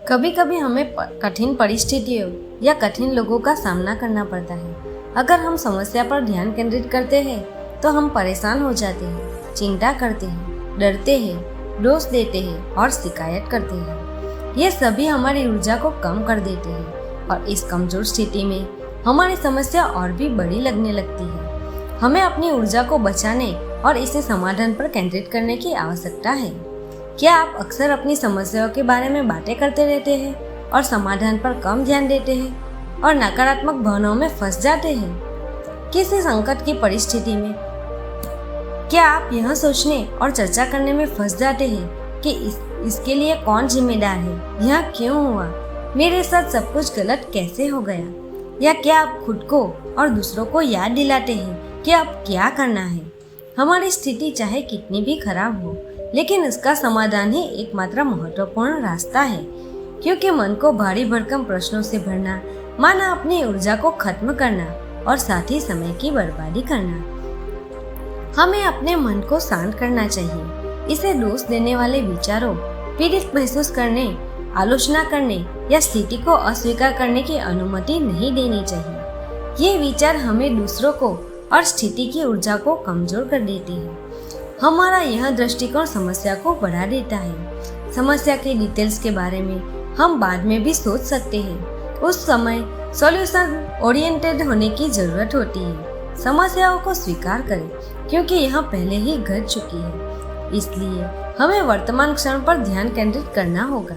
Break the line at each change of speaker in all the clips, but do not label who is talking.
कभी कभी हमें कठिन परिस्थितियों या कठिन लोगों का सामना करना पड़ता है। अगर हम समस्या पर ध्यान केंद्रित करते हैं तो हम परेशान हो जाते हैं, चिंता करते हैं, डरते हैं, दोष देते हैं और शिकायत करते हैं। ये सभी हमारी ऊर्जा को कम कर देते हैं और इस कमजोर स्थिति में हमारी समस्या और भी बड़ी लगने लगती है। हमें अपनी ऊर्जा को बचाने और इसे समाधान पर केंद्रित करने की आवश्यकता है। क्या आप अक्सर अपनी समस्याओं के बारे में बातें करते रहते हैं और समाधान पर कम ध्यान देते हैं और नकारात्मक भावनाओं में फंस जाते हैं? किसी संकट की परिस्थिति में क्या आप यह सोचने और चर्चा करने में फंस जाते हैं कि इसके लिए कौन जिम्मेदार है, यह क्यों हुआ, मेरे साथ सब कुछ गलत कैसे हो गया? या क्या आप खुद को और दूसरों को याद दिलाते हैं कि अब क्या करना है? हमारी स्थिति चाहे कितनी भी खराब हो, लेकिन इसका समाधान ही एकमात्र महत्वपूर्ण रास्ता है, क्योंकि मन को भारी भरकम प्रश्नों से भरना माना अपनी ऊर्जा को खत्म करना और साथ ही समय की बर्बादी करना। हमें अपने मन को शांत करना चाहिए। इसे दोष देने वाले विचारों, पीड़ित महसूस करने, आलोचना करने या स्थिति को अस्वीकार करने की अनुमति नहीं देनी चाहिए। ये विचार हमें दूसरों को और स्थिति की ऊर्जा को कमजोर कर देती है। हमारा यह दृष्टिकोण समस्या को बढ़ा देता है। समस्या के डिटेल्स के बारे में हम बाद में भी सोच सकते हैं। उस समय सॉल्यूशन ओरिएंटेड होने की जरूरत होती है। समस्याओं को स्वीकार करें, क्योंकि यह पहले ही घट चुकी है। इसलिए हमें वर्तमान क्षण पर ध्यान केंद्रित करना होगा।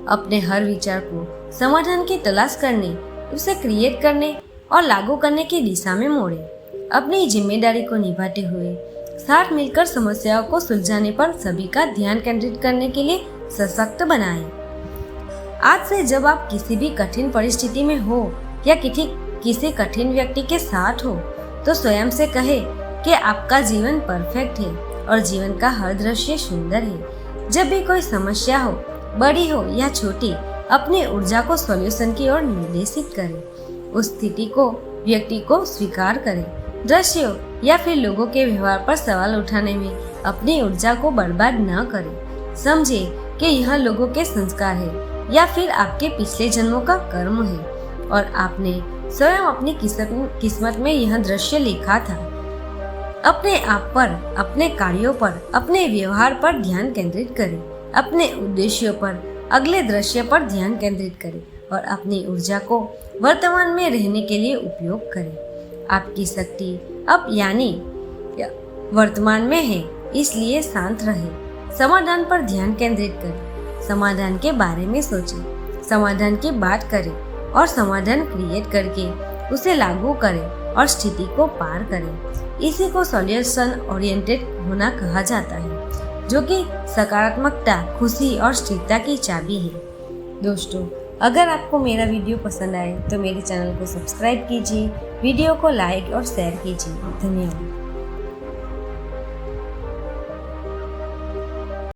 अपने हर विचार को समाधान की तलाश करने, उसे क्रिएट करने और लागू करने की दिशा में मोड़ें। अपनी जिम्मेदारी को निभाते हुए साथ मिलकर समस्याओं को सुलझाने पर सभी का ध्यान केंद्रित करने के लिए सशक्त बनाएं। आज से जब आप किसी भी कठिन परिस्थिति में हो या किसी कठिन व्यक्ति के साथ हो, तो स्वयं से कहे कि आपका जीवन परफेक्ट है और जीवन का हर दृश्य सुंदर है। जब भी कोई समस्या हो, बड़ी हो या छोटी, अपनी ऊर्जा को सॉल्यूशन की ओर निर्देशित करें। उस स्थिति को, व्यक्ति को स्वीकार करें। दृश्यों या फिर लोगों के व्यवहार पर सवाल उठाने में अपनी ऊर्जा को बर्बाद न करें। समझे कि यह लोगों के संस्कार है या फिर आपके पिछले जन्मों का कर्म है और आपने स्वयं अपनी किस्मत में यह दृश्य लिखा था। अपने आप पर, अपने कार्यों पर, अपने व्यवहार पर ध्यान केंद्रित करें। अपने उद्देश्यों पर, अगले दृश्य पर ध्यान केंद्रित करें और अपनी ऊर्जा को वर्तमान में रहने के लिए उपयोग करें। आपकी शक्ति अब यानी वर्तमान में है, इसलिए शांत रहें। समाधान पर ध्यान केंद्रित करें। समाधान के बारे में सोचें, समाधान की बात करें और समाधान क्रिएट करके उसे लागू करें और स्थिति को पार करें। इसी को सॉल्यूशन ओरिएंटेड होना कहा जाता है, जो कि सकारात्मकता, खुशी और स्थिरता की चाबी है। दोस्तों, अगर आपको मेरा वीडियो पसंद आए तो मेरे चैनल को सब्सक्राइब कीजिए, वीडियो को लाइक और शेयर कीजिए। धन्यवाद।